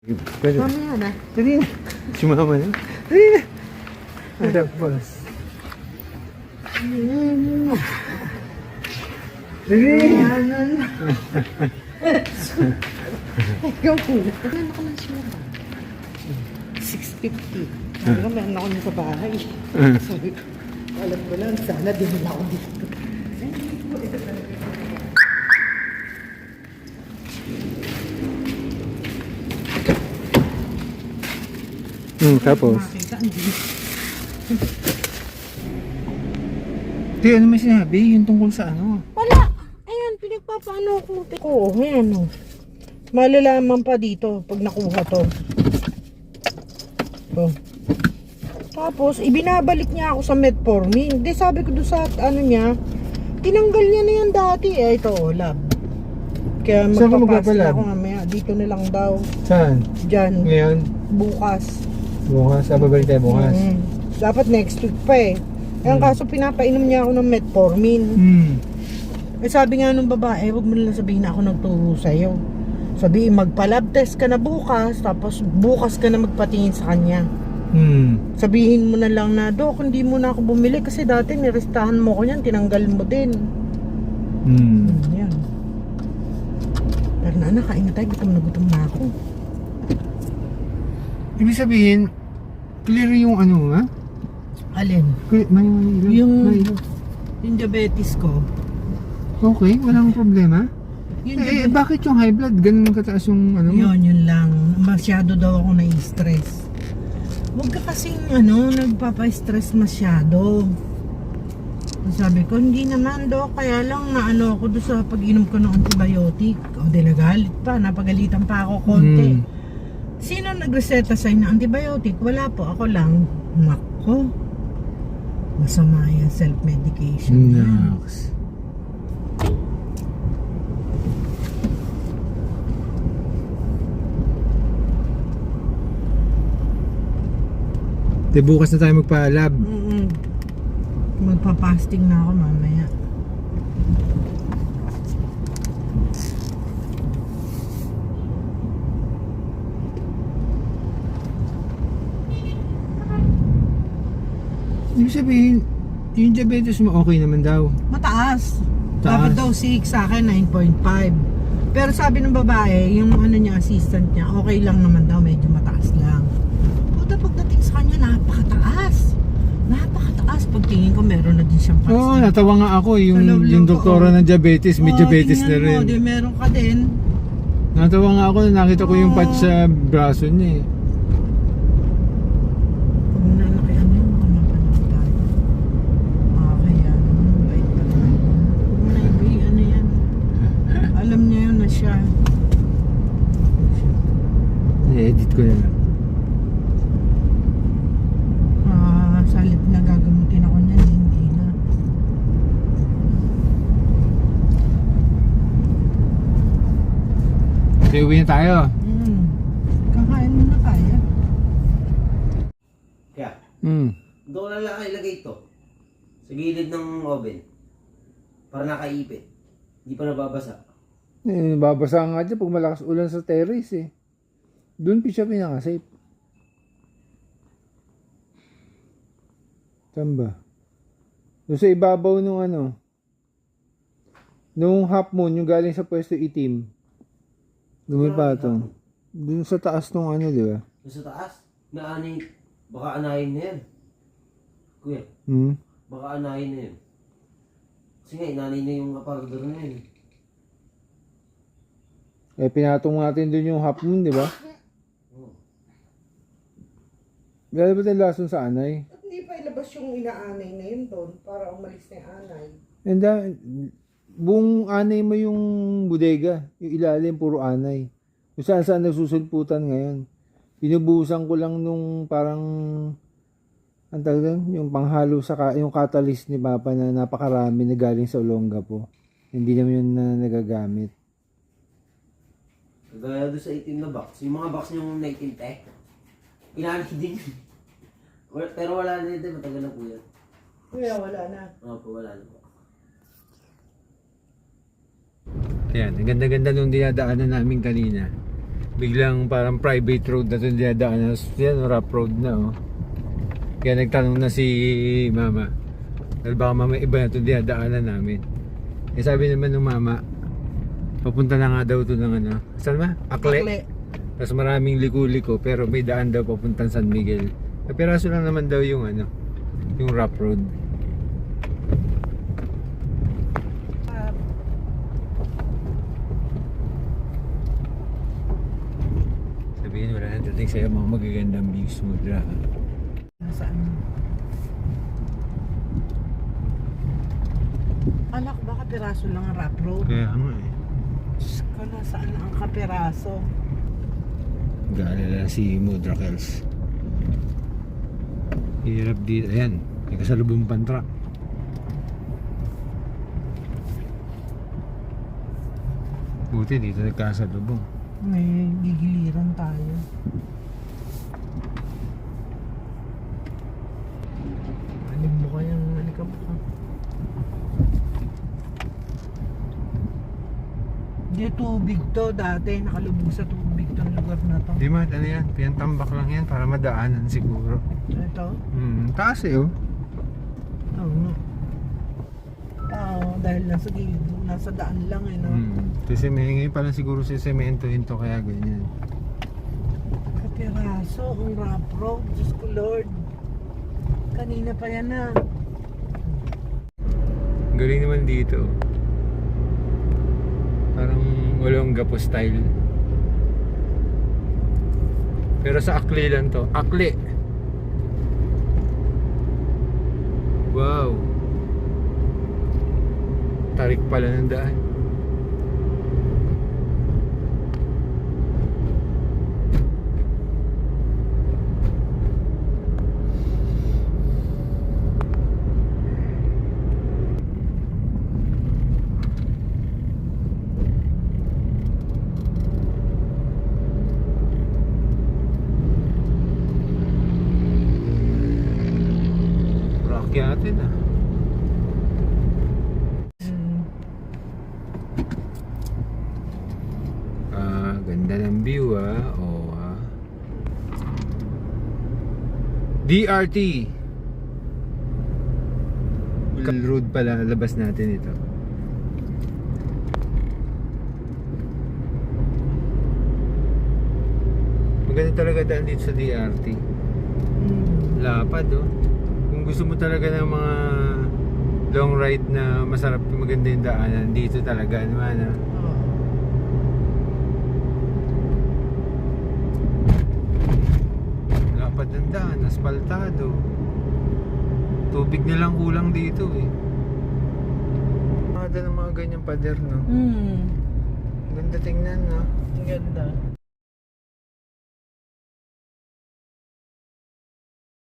Pwede. Mamaya na. Dali na. Si mama na. Dali na. Ada boss. Dali. Ikaw po. Ano ka lang siya ba? 650. Sabi ko, meron ako niya sa bahay. Sabi ko, alam ko lang, sana din ako dito. Tapos. Makita, hindi. Di, ano may sinabi? Yung tungkol sa ano? Wala! Ayan, pinagpapaano ko. Oo, ayan o. Malalaman pa dito pag nakuha to. To. Tapos, ibinabalik niya ako sa metformin. Hindi, sabi ko doon sa ano niya, tinanggal niya na yan dati. Eh, ito, lab. Kaya Saan ka magpapasok magpapalab? ako mamaya. Dito na lang daw. Saan? Diyan. Ngayon? Bukas. Bukas? Babalik tayo bukas? Dapat next week pa eh. Kaya kaso pinapainom niya ako ng metformin. Eh sabi nga nung babae, huwag mo lang sabihin na ako nagturo sa'yo. Sabihin, magpa-lab test ka na bukas, tapos bukas ka na magpatingin sa kanya. Sabihin mo na lang na, Dok, hindi mo na ako bumili kasi dati nirestahan mo ko yan, tinanggal mo din. Yan. Pero na, kain na tayo, gutom na ako. Ibig sabihin, clear yung ano nga? Alin? May Yung diabetes ko. Okay, walang problema. Yung Bakit yung high blood? Ganun kataas yung ano mo? yun lang. Masyado daw ako na-stress. Huwag ka kasing nagpapa-stress masyado. Sabi ko, hindi naman do. Kaya lang naano ako doon sa pag-inom ko ng antibiotic. O di nagalit pa, napagalitan pa ako konti. Sino nagreseta sa'yo ng antibiotic? Wala po, ako lang. Nako. Masama yan, self-medication. Naks. De, bukas na tayo magpa-lab. Magpa-fasting na ako mamaya. Ibig sabihin, yung diabetes mo okay naman daw. Mataas. Taas. Dapat daw 6, sa akin 9.5. Pero sabi ng babae, yung niya, assistant niya, okay lang naman daw, medyo mataas lang. Puta, pagdating sa kanya, napakataas. Napakataas. Pagtingin ko, meron na din siyang Oo, pansin. natawa nga ako. Yung Nalawlaw ko, doktora ng diabetes, may diabetes na tingnan rin. mo, di meron ka din. Natawa nga ako, nakita ko yung patch sa braso niya eh. Pag nanaki, yung mga mapanood tayo. Kaya, bait pa naman. Huwag mo na ibihan na yan. Alam niya yun na siya. I-edit ko na lang. Salit na gagamutin ako niyan, hindi na. Okay, uwi na tayo. Kakain mo na kaya. Kaya, Hmm. doon na lang ilagay ito. Sa gilid ng oven. Para nakaipit. Hindi pa nababasa. Babasa nga dyan pag malakas ulan sa terrace eh. Doon siya pinaka-safe. Saan ba? Doon sa ibabaw nung nung half moon, yung galing sa pwesto itim. Doon may patong. Doon sa taas nung di ba? Doon sa taas, baka anahin na yan. Kuya, baka anahin na yan. Kasi nga, inanay na yung aparador na yan. Pinatong natin doon yung half moon, di ba? Gano'n ba tayong lason sa anay? At hindi pa ilabas yung inaanay na yun doon para umalis na yung anay. And buong anay mo yung bodega. Yung ilalim, puro anay. Kung saan nagsusulputan ngayon. Pinubusan ko lang nung parang ang tawag doon, yung panghalo yung catalyst ni Papa na napakarami na galing sa Olonga po. Hindi naman yun na nagagamit. Kagaya doon sa itim na box. Yung mga box niyong naitinte, inanay din yun. Pero wala na yun, matagal na po yan. Kuya, wala na. Opo, wala na po. Ayan, ang ganda-ganda nung dinadaanan namin kanina. biglang parang private road na ito dinadaanan. Yan, rough road na oh. Kaya nagtanong na si mama, dahil baka mama iba na ito dinadaanan namin. Eh sabi naman ng mama, papunta na nga daw ito ng ano, saan ba? Akle. Tapos maraming liko-liko pero may daan daw papuntang San Miguel. Piraso lang naman daw yung ano, yung rough road. Sabihin wala nang dating sa'yo mga magagandang views mo dra. Nasaan? Anak, baka piraso lang ang rough road. Kaya nga eh. Diyos ko, nasaan na ang kapiraso? Gaalala si Mudra Kels. Hirap dito. Ayan, may kasalubong pang truck. Buti dito nagkasalubong. May gigiliran tayo. Anim mo kayang halika mo ka. Hindi tubig to dati. Nakalubog sa tubig tong lugar na to. Di mat, ano yan? Pinatambak lang yan para madaanan siguro. Ito? Taas eh oh. Oo nga. Dahil nasa gilid, nasa daan lang eh, no? Kasi ngayon pa lang siguro si semento to kaya ganyan. Kapiraso, ang rough road. Diyos ko Lord. Kanina pa yan na. Galing naman dito. Parang walang gapo style. Pero sa Akli lang to. Akli. Wow. Tarik pala ng daan. Rakyatin ah. Ganda ng view ah. Oh, DRT road pala, labas natin ito. Maganda talaga daan dito sa DRT. Lapad oh. Kung gusto mo talaga ng mga long ride na masarap, maganda yung daanan, dito talaga naman ah. Lapad ng daan, asfaltado. Tubig na lang kulang dito eh. Mga ng mga ganyang pader no. Ganda tingnan no. Ang ganda.